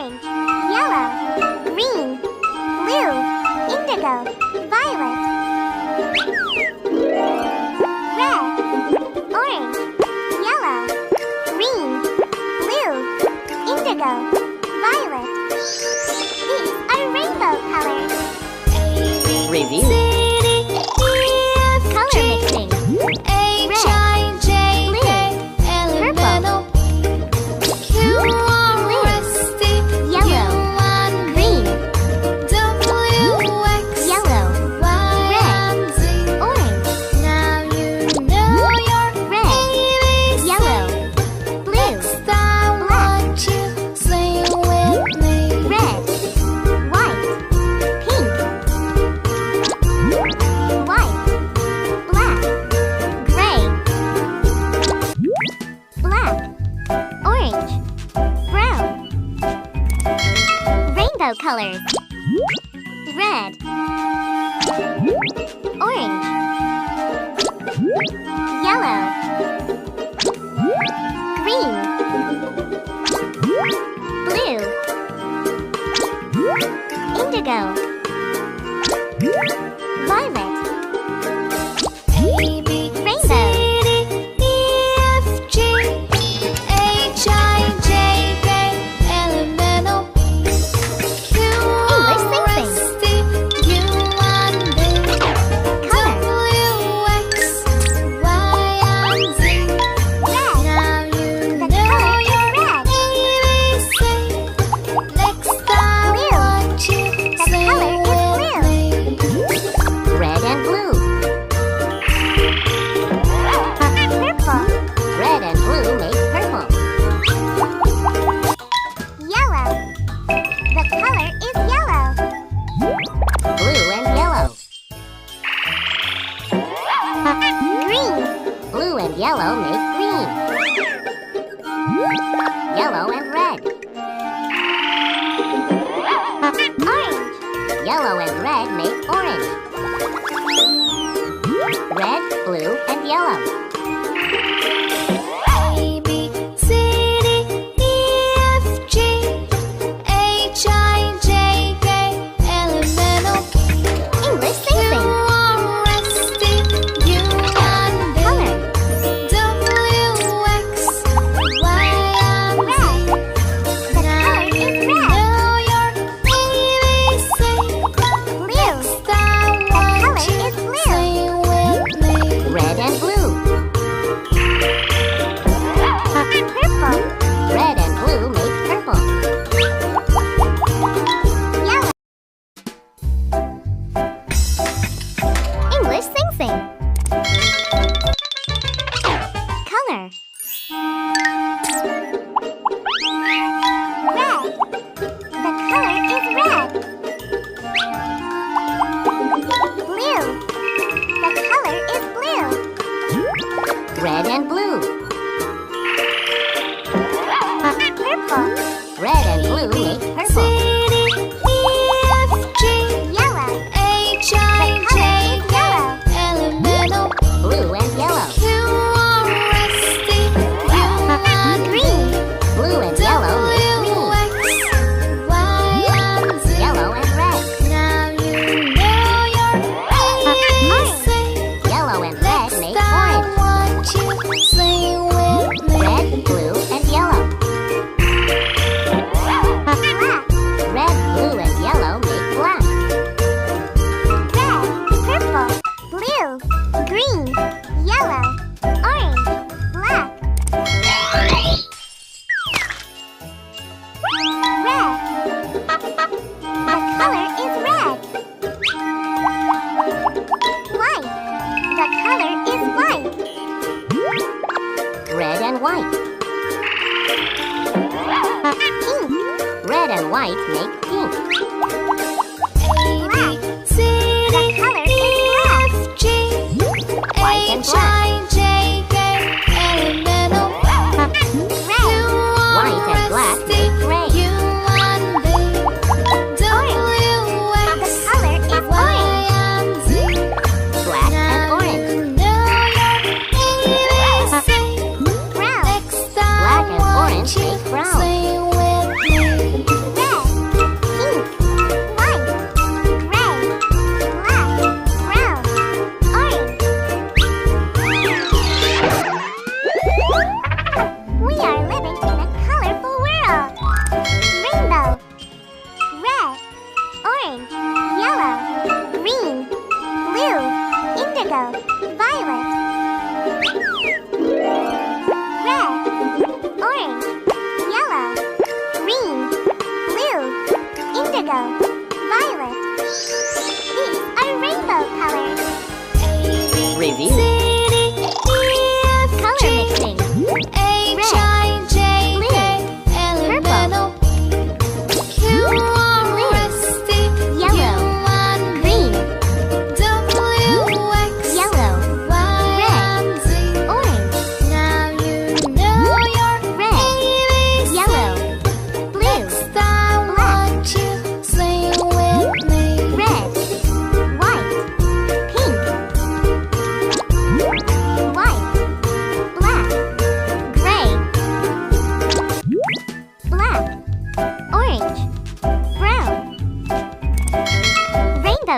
orange, yellow, green, blue, indigo, violet. Red, orange, yellow, green, blue, indigo, violet. These are rainbow colors. Review. Color mixing. Colors. Red, orange, yellow, green, blue, indigo, violet. Yellow make green. Yellow and red. Orange. Yellow and red make orange. Red, blue, and yellow. Red and blue. Purple. Red and blue make purple. Yellow. Blue and yellow. Green. Blue and yellow make green. Yellow and red. Yellow and red make orange. Red, blue, and yellow. Red, blue, and yellow make black. Red, purple, blue, green, yellow, orange, black. Red. The color is red. White. The color is white. Red and white. Pink. Red and white make pink. Black. The color is black. White and black. Red. White and black make gray. Orange. The color is orange. Black and orange. Brown. Black and orange make brown.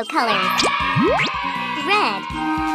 yellow colors. Red,